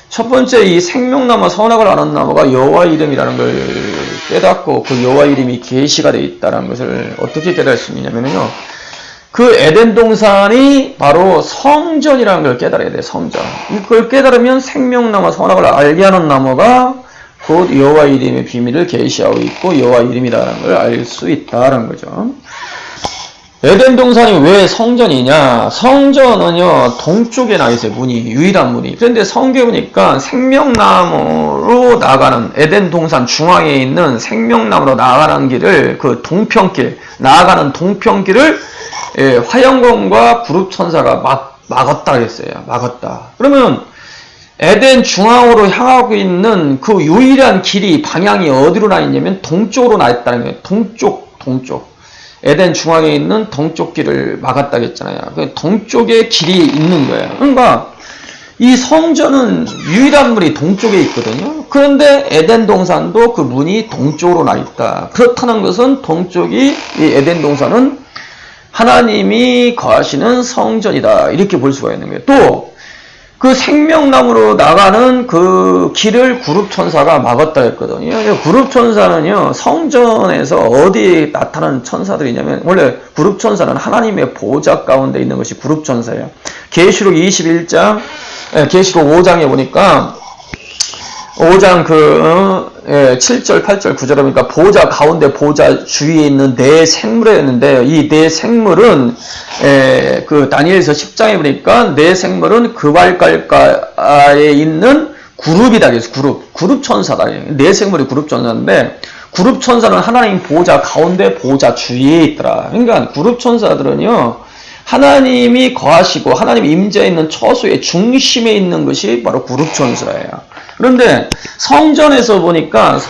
첫 번째 이 생명나무 선악을 아는 나무가 여호와 이름이라는 걸 깨닫고 그 여호와 이름이 계시가 되어 있다는 것을 어떻게 깨달을 수 있냐면요. 그 에덴 동산이 바로 성전이라는 걸 깨달아야 돼요. 성전. 그걸 깨달으면 생명나무 선악을 알게 하는 나무가 곧 여호와 이름의 비밀을 계시하고 있고 여호와 이름이라는 걸 알 수 있다는 거죠. 에덴 동산이 왜 성전이냐? 성전은요 동쪽에 나 있어요. 문이 유일한 문이. 그런데 성경에 보니까 생명나무로 나가는 에덴 동산 중앙에 있는 생명나무로 나가는 길을 그 동편길 나아가는 동편길을 화영검과 구룹천사가 막았다 그랬어요. 막았다. 그러면 에덴 중앙으로 향하고 있는 그 유일한 길이 방향이 어디로 나 있냐면 동쪽으로 나 있다는 거예요. 동쪽. 에덴 중앙에 있는 동쪽 길을 막았다고 했잖아요. 그 동쪽에 길이 있는 거예요. 그러니까 이 성전은 유일한 문이 동쪽에 있거든요. 그런데 에덴 동산도 그 문이 동쪽으로 나 있다. 그렇다는 것은 동쪽이 이 에덴 동산은 하나님이 거하시는 성전이다. 이렇게 볼 수가 있는 거예요. 또 그 생명나무로 나가는 그 길을 구룹천사가 막았다 했거든요. 구룹천사는요, 성전에서 어디에 나타나는 천사들이냐면, 원래 구룹천사는 하나님의 보좌 가운데 있는 것이 구룹천사예요. 계시록 21장, 계시록 5장에 보니까, 5장 7절, 8절, 9절에 보니까 보좌 가운데 보좌 주위에 있는 네 생물이었는데 이 네 생물은 그 다니엘서 10장에 보니까 네 생물은 그발갈가에 있는 그룹이다. 그래서 그룹 천사다. 네 생물이 그룹 천사인데 그룹 천사는 하나님 보좌 가운데 보좌 주위에 있더라. 그러니까 그룹 천사들은요. 하나님이 거하시고 하나님 임재에 있는 처소의 중심에 있는 것이 바로 그룹 천사예요. 그런데 성전에 보니까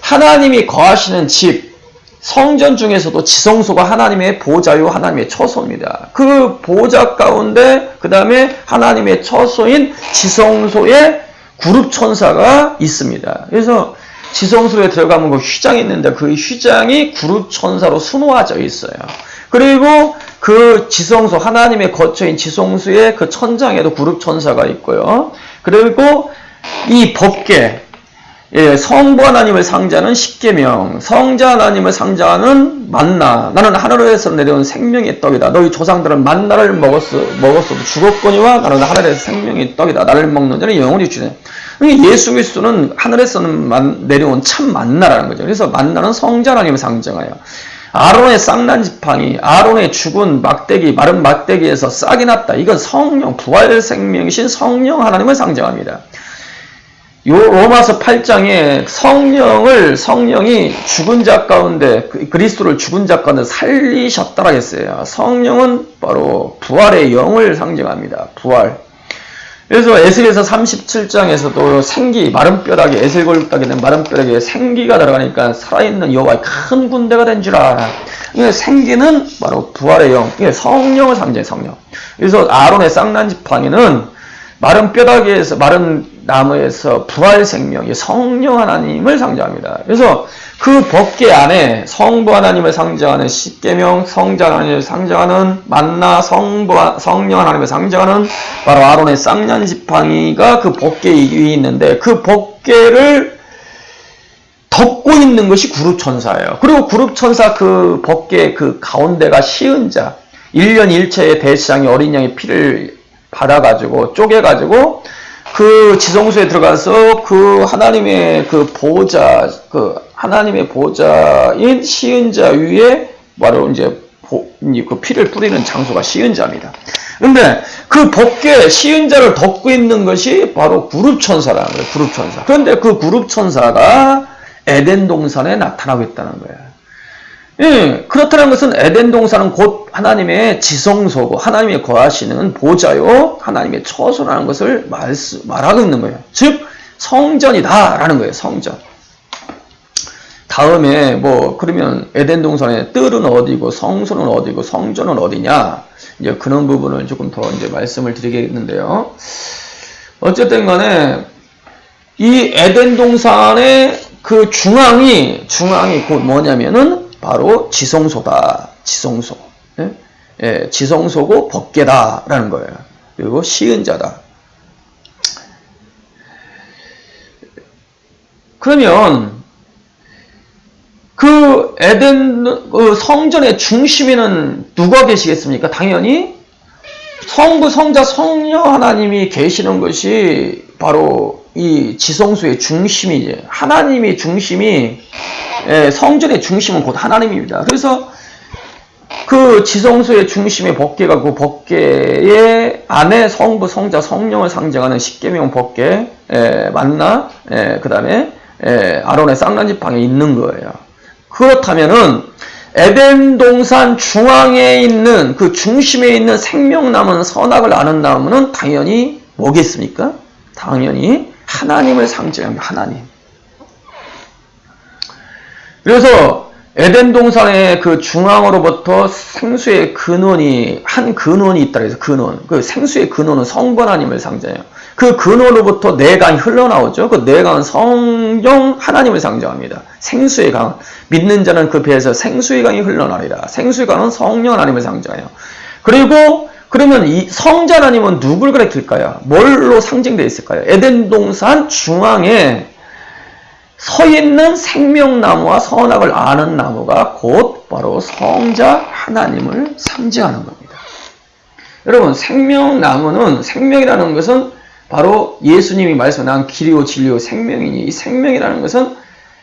하나님이 거하시는 집, 성전 중에서도 지성소가 하나님의 보좌요 하나님의 처소입니다. 그 보좌 가운데 그 다음에 하나님의 처소인 지성소에 그룹 천사가 있습니다. 그래서 지성소에 들어가면 그 휘장이 있는데 그 휘장이 그룹 천사로 수놓아져 있어요. 그리고 그 지성소, 하나님의 거처인 지성소의 그 천장에도 그룹 천사가 있고요. 그리고 이 법궤, 성부 하나님을 상징하는 십계명, 성자 하나님을 상징하는 만나. 나는 하늘에서 내려온 생명의 떡이다. 너희 조상들은 만나를 먹었어도 죽었거니와 나는 하늘에서 생명의 떡이다. 나를 먹는 자는 영원히 주네. 예수 그리스도는 하늘에서 내려온 참 만나라는 거죠. 그래서 만나는 성자 하나님을 상징하여. 아론의 쌍난 지팡이, 아론의 죽은 막대기, 마른 막대기에서 싹이 났다. 이건 성령, 부활 생명이신 성령 하나님을 상징합니다. 로마서 8장에 성령이 죽은 자 가운데, 그리스도를 죽은 자 가운데 살리셨다라 했어요. 성령은 바로 부활의 영을 상징합니다. 부활. 그래서 에스겔서 37장에서도 생기, 마른 뼈다귀, 에셀골다기는 마른 뼈다귀에 생기가 들어가니까 살아있는 여호와의 큰 군대가 된 줄 알아. 생기는 바로 부활의 영, 성령을 상징해, 성령. 그래서 아론의 쌍난 지팡이는 마른 뼈다귀에서, 마른 나무에서 부활 생명, 성령 하나님을 상징합니다. 그래서 그 법궤 안에 성부 하나님을 상징하는 십계명, 성자 하나님을 상징하는 만나, 성령 하나님을 상징하는 바로 아론의 쌍난 지팡이가 그 법궤 위에 있는데 그 법궤를 덮고 있는 것이 그룹 천사예요. 그리고 그룹 천사 그 법궤 그 가운데가 시은자, 1년 1체의 대시장이 어린 양의 피를 받아가지고 쪼개가지고 그 지성소에 들어가서 그 하나님의 그 보좌, 그 하나님의 보좌인 시은자 위에 바로 이제 그 피를 뿌리는 장소가 시은자입니다. 근데 그 법궤 시은자를 덮고 있는 것이 바로 구룹천사라는 거예요. 구룹천사. 그런데 그 구룹천사가 에덴 동산에 나타나고 있다는 거예요. 예, 그렇다는 것은 에덴 동산은 곧 하나님의 지성소고 하나님의 거하시는 보좌요 하나님의 처소라는 것을 말하고 있는 거예요. 즉 성전이다라는 거예요. 성전. 다음에 뭐 그러면 에덴 동산의 뜰은 어디고 성소는 어디고 성전은 어디냐, 이제 그런 부분을 조금 더 이제 말씀을 드리겠는데요. 어쨌든 간에 이 에덴 동산의 그 중앙이 곧 뭐냐면은 바로 지성소다. 지성소. 예? 예, 지성소고 법궤다라는 거예요. 그리고 시은자다. 그러면 그 에덴 그 성전의 중심에는 누가 계시겠습니까? 당연히 성부, 성자, 성령 하나님이 계시는 것이 바로 이 지성소의 중심이지. 하나님의 중심이, 성전의 중심은 곧 하나님입니다. 그래서 그 지성소의 중심의 법궤가 그 법궤의 안에 성부, 성자, 성령을 상징하는 십계명 법궤, 만나, 그 다음에 아론의 쌍난지팡에 있는 거예요. 그렇다면은 에덴 동산 중앙에 있는 그 중심에 있는 생명나무는 선악을 아는 나무는 당연히 뭐겠습니까? 당연히 하나님을 상징합니다. 하나님. 그래서 에덴 동산의 그 중앙으로부터 생수의 근원이 한 근원이 있다 그래서 근원. 그 생수의 근원은 성부 하나님을 상징해요. 그 근원으로부터 네 강이 흘러나오죠. 그 네 강은 성령 하나님을 상징합니다. 생수의 강. 믿는 자는 그 배에서 생수의 강이 흘러나리라. 생수의 강은 성령 하나님을 상징해요. 그리고 그러면 이 성자 하나님은 누굴 가리킬까요? 뭘로 상징되어 있을까요? 에덴 동산 중앙에 서 있는 생명나무와 선악을 아는 나무가 곧 바로 성자 하나님을 상징하는 겁니다. 여러분, 생명나무는, 생명이라는 것은 바로 예수님이 말씀한 길이요 진리요 생명이니, 이 생명이라는 것은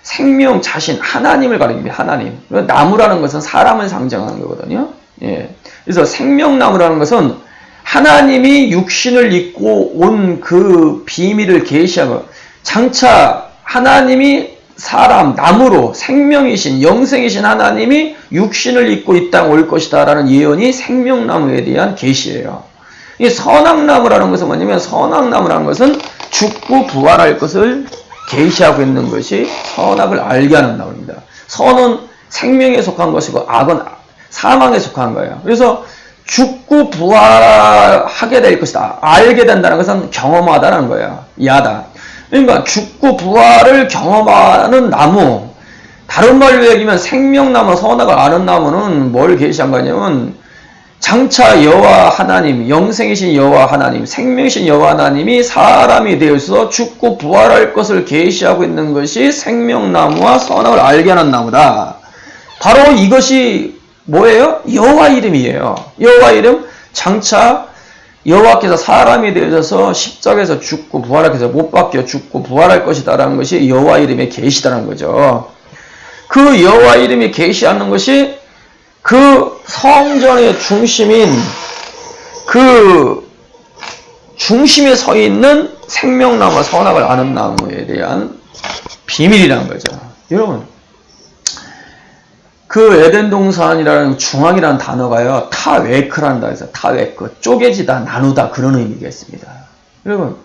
생명 자신 하나님을 가리킵니다. 하나님. 나무라는 것은 사람을 상징하는 거거든요. 예. 그래서 생명나무라는 것은 하나님이 육신을 입고 온 그 비밀을 계시하고, 장차 하나님이 사람, 나무로 생명이신, 영생이신 하나님이 육신을 입고 이 땅 올 것이다 라는 예언이 생명나무에 대한 계시예요. 이 선악나무라는 것은 뭐냐면, 선악나무라는 것은 죽고 부활할 것을 계시하고 있는 것이 선악을 알게 하는 나무입니다. 선은 생명에 속한 것이고 악은 사망에 속한 거예요. 그래서 죽고 부활하게 될 것이다. 알게 된다는 것은 경험하다는 거예요. 이하다. 그러니까 죽고 부활을 경험하는 나무, 다른 말로 얘기하면 생명나무, 선악을 아는 나무는 뭘 계시한 거냐면, 장차 여호와 하나님, 영생이신 여호와 하나님, 생명이신 여호와 하나님이 사람이 되어서 죽고 부활할 것을 계시하고 있는 것이 생명나무와 선악을 알게 하는 나무다. 바로 이것이 뭐예요? 여호와 이름이에요. 여호와 이름, 장차 여호와께서 사람이 되어서 십자가에서 죽고 부활하기 위해서 못 박혀 죽고 부활할 것이다라는 것이 여호와 이름의 계시다는 거죠. 그 여호와 이름이 계시하는 것이 그 성전의 중심인 그 중심에 서 있는 생명나무와 선악을 아는 나무에 대한 비밀이라는 거죠. 여러분, 그 에덴 동산이라는 중앙이라는 단어가요, 타웨크라는 단어에서 타웨크, 쪼개지다, 나누다, 그런 의미가 있습니다. 여러분,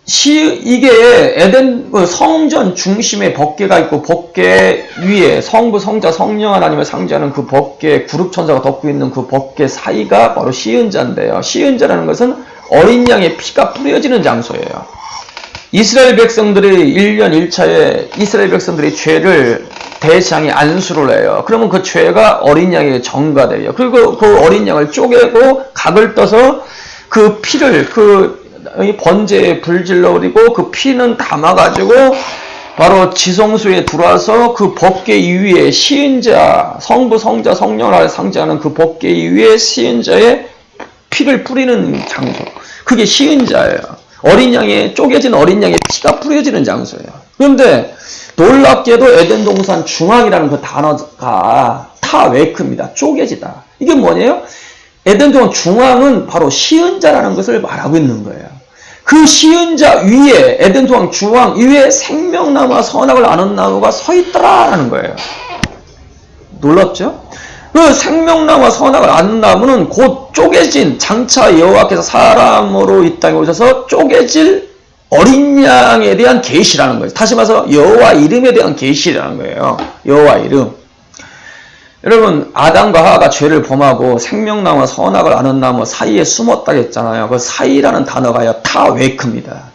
이게 에덴 성전 중심에 법궤가 있고, 법궤 위에 성부, 성자, 성령 하나님을 상징하는 그 법궤, 구룹천사가 덮고 있는 그 법궤 사이가 바로 시은자인데요. 시은자라는 것은 어린 양의 피가 뿌려지는 장소예요. 이스라엘 백성들이 1년 1차에 이스라엘 백성들이 죄를 대장이 안수를 해요. 그러면 그 죄가 어린 양에게 전가돼요. 그리고 그 어린 양을 쪼개고 각을 떠서 그 피를 번제에 불질러 버리고 그 피는 담아가지고 바로 지성소에 들어와서 그 법궤 위에 시인자, 성부, 성자, 성령을 상징하는 그 법궤 위에 시인자의 피를 뿌리는 장소. 그게 시인자예요. 어린 양의, 쪼개진 어린 양의 피가 뿌려지는 장소예요. 그런데 놀랍게도 에덴 동산 중앙이라는 그 단어가 타웨크입니다. 쪼개지다. 이게 뭐냐요? 에덴 동산 중앙은 바로 시은자라는 것을 말하고 있는 거예요. 그 시은자 위에, 에덴 동산 중앙 위에 생명나무와 선악을 아는 나무가 서 있더라라는 거예요. 놀랍죠? 그 생명나무와 선악을 아는 나무는 곧 쪼개진, 장차 여호와께서 사람으로 이 땅에 오셔서 쪼개질 어린 양에 대한 계시라는 거예요. 다시 말해서 여호와 이름에 대한 계시라는 거예요. 여호와 이름. 여러분, 아담과 하와가 죄를 범하고 생명나무와 선악을 아는 나무 사이에 숨었다고 했잖아요. 그 사이라는 단어가요, 타웨크입니다.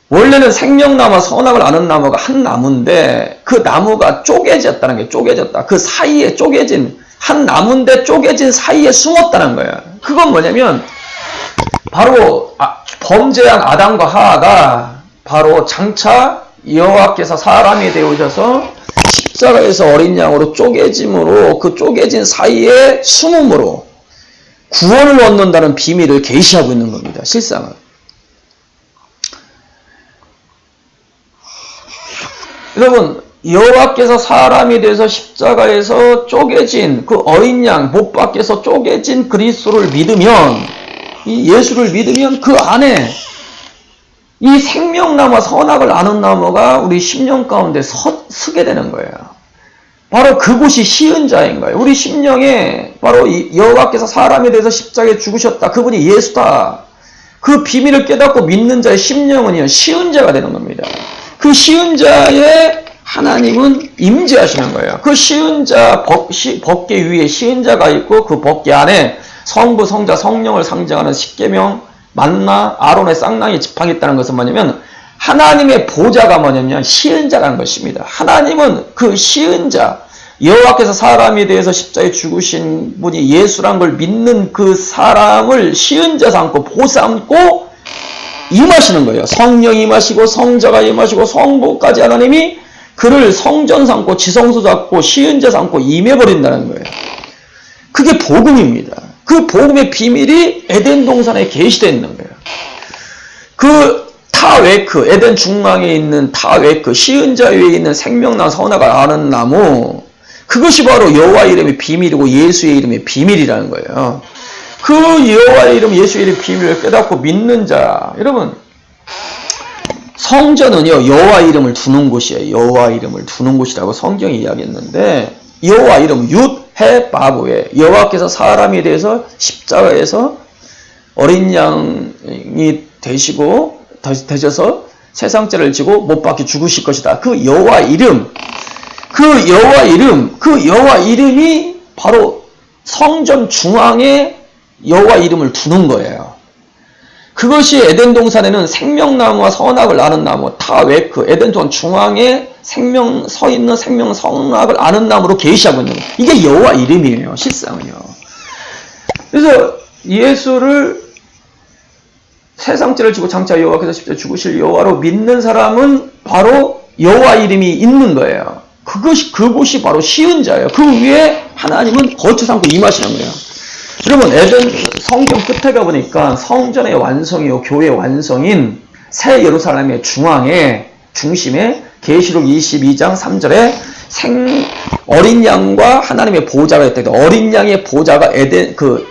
원래는 생명나무와 선악을 아는 나무가 한 나무인데 그 나무가 쪼개졌다는 게 쪼개졌다. 그 사이에 쪼개진, 한 나무인데 쪼개진 사이에 숨었다는 거예요. 그건 뭐냐면 바로 범죄한 아담과 하와가 바로 장차 여호와께서 사람이 되어오셔서 십자가에서 어린 양으로 쪼개짐으로 그 쪼개진 사이에 숨음으로 구원을 얻는다는 비밀을 계시하고 있는 겁니다. 실상은. 여러분, 여호와께서 사람이 돼서 십자가에서 쪼개진 그 어린 양 못 밖에서 쪼개진 그리스도를 믿으면, 이 예수를 믿으면 그 안에 이 생명나무와 선악을 아는 나무가 우리 심령 가운데 서게 되는 거예요. 바로 그곳이 시은자인 거예요. 우리 심령에 바로 여호와께서 사람에 대해서 십자가에 죽으셨다. 그분이 예수다. 그 비밀을 깨닫고 믿는 자의 심령은요, 시은자가 되는 겁니다. 그 시은자에 하나님은 임재하시는 거예요. 그 시은자 법궤 위에 시은자가 있고 그 법궤 안에 성부, 성자, 성령을 상징하는 십계명, 만나, 아론의 쌍낭이 지팡이 있다는 것은 뭐냐면 하나님의 보좌가 뭐냐면 시은자라는 것입니다. 하나님은 그 시은자, 여호와께서 사람에 대해서 십자가에 죽으신 분이 예수란 걸 믿는 그 사람을 시은자 삼고 보삼고 임하시는 거예요. 성령이 임하시고 성자가 임하시고 성부까지 하나님이 그를 성전 삼고 지성소 잡고 시은자 삼고 임해버린다는 거예요. 그게 복음입니다. 그 복음의 비밀이 에덴 동산에 계시되어 있는 거예요. 그 타웨크, 에덴 중앙에 있는 타웨크, 시은자 위에 있는 생명나무 선악을 아는 나무, 그것이 바로 여호와 이름의 비밀이고 예수의 이름의 비밀이라는 거예요. 그 여호와의 이름, 예수의 이름 비밀을 깨닫고 믿는 자, 여러분, 성전은요, 여호와 이름을 두는 곳이에요. 여호와 이름을 두는 곳이라고 성경이 이야기했는데, 여호와 이름, 윷, 해, 바브에, 여호와께서 사람이 돼서 십자가에서 어린 양이 되셔서 세상죄를 지고 못 박혀 죽으실 것이다. 그 여호와 이름, 그 여호와 이름이 바로 성전 중앙에 여호와 이름을 두는 거예요. 그것이 에덴 동산에는 생명나무와 선악을 아는 나무, 타웨크, 에덴 동산 중앙에 서 있는 생명 선악을 아는 나무로 계시하고 있는 거예요. 이게 여호와 이름이에요. 실상은요. 그래서 예수를 세상죄를 지고 장차 여호와께서 십자가에 죽으실 여호와로 믿는 사람은 바로 여호와 이름이 있는 거예요. 그곳이 바로 시은자예요. 그 위에 하나님은 거처 삼고 임하시는 거예요. 여러분, 에덴 성경 끝에 가보니까 성전의 완성이요, 교회의 완성인 새 예루살렘의 중심에 계시록 22장 3절에 어린 양과 하나님의 보좌가 있다. 어린 양의 보좌가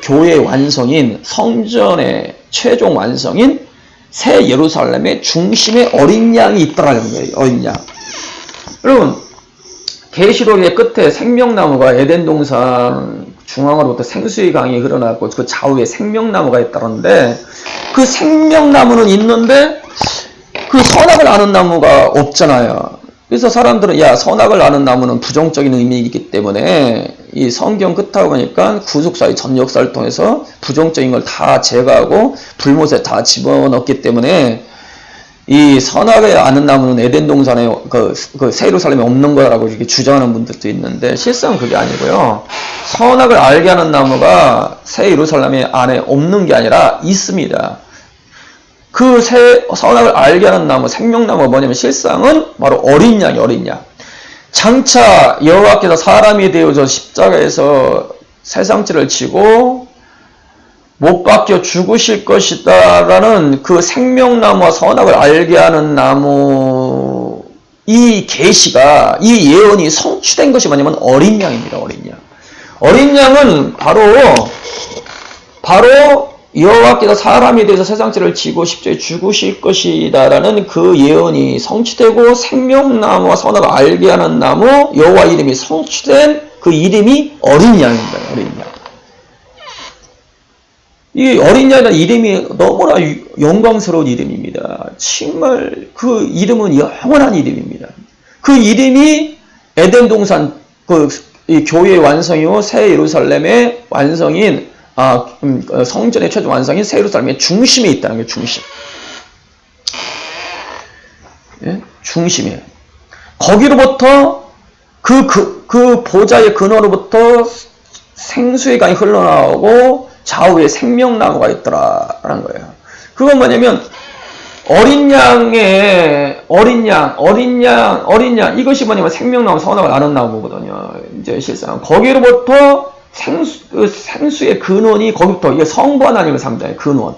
교회의 완성인 성전의 최종 완성인 새 예루살렘의 중심에 어린 양이 있더라는 거예요. 어린 양. 여러분, 계시록의 끝에 생명나무가 에덴 동산 중앙으로부터 생수의 강이 흘러나왔고 그 좌우에 생명나무가 있다는데 그 생명나무는 있는데 그 선악을 아는 나무가 없잖아요. 그래서 사람들은 선악을 아는 나무는 부정적인 의미이기 때문에 이 성경 끝하고 보니까 구속사의 전 역사를 통해서 부정적인 걸 다 제거하고 불못에 다 집어넣기 때문에 이 선악을 아는 나무는 에덴 동산에 새 예루살렘에 없는 거라고 이렇게 주장하는 분들도 있는데 실상은 그게 아니고요. 선악을 알게 하는 나무가 새 예루살렘 안에 없는 게 아니라 있습니다. 그 선악을 알게 하는 나무, 생명나무가 뭐냐면 실상은 바로 어린 양이 어린 양. 장차 여호와께서 사람이 되어서 십자가에서 세상죄를 지고 못 박혀 죽으실 것이다 라는 그 생명나무와 선악을 알게 하는 나무가 이 계시가 이 예언이 성취된 것이 뭐냐면 어린 양입니다. 어린 양. 어린 양은 바로 여호와께서 사람에 대해서 세상죄를 지고 십자가에 죽으실 것이다라는 그 예언이 성취되고 생명나무와 선악을 알게 하는 나무 여호와 이름이 성취된 그 이름이 어린 양입니다. 어린 양. 이 어린 양이라는 이름이 너무나 영광스러운 이름입니다. 정말 그 이름은 영원한 이름입니다. 그 이름이 에덴 동산 이 교회의 완성이요 새 예루살렘의 완성인 성전의 최종 완성인 새 예루살렘의 중심에 있다는 거예요. 중심. 예? 중심에. 거기로부터 그 보좌의 근원으로부터 생수의 강이 흘러나오고 좌우에 생명나무가 있더라라는 거예요. 그건 뭐냐면 어린 양 이것이 뭐냐면 생명나무 선악을 아는 나무거든요. 이제 실상 거기로부터 생수의 근원이 거기부터 이게 성부 하나님을 상징해요. 근원.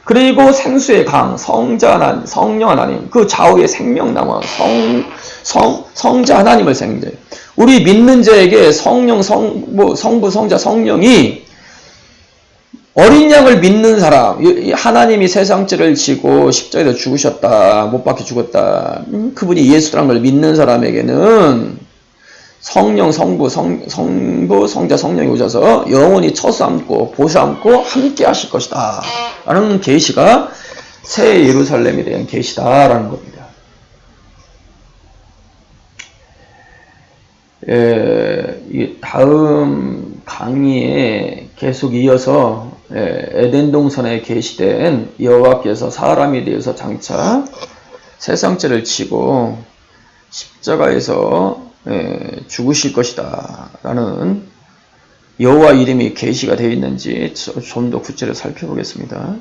그리고 생수의 강, 성자 하나님, 성령 하나님, 그 좌우의 생명나무, 성자 하나님을 상징해요. 우리 믿는 자에게 성령, 성부, 성자, 성령이 어린 양을 믿는 사람, 하나님이 세상죄를 지고 십자가에서 죽으셨다, 못 박혀 죽었다, 그분이 예수라는 걸 믿는 사람에게는 성령, 성부, 성자, 성령이 오셔서 영원히 처수함고 보수함고 함께 하실 것이다 라는 계시가 새 예루살렘에 대한 계시다 라는 겁니다. 다음 강의에 계속 이어서 에덴 동산에 계시된 여호와께서 사람에 대해서 장차 세상죄를 지고 십자가에서 죽으실 것이다 라는 여호와 이름이 계시가 되어 있는지 좀 더 구체적으로 살펴보겠습니다.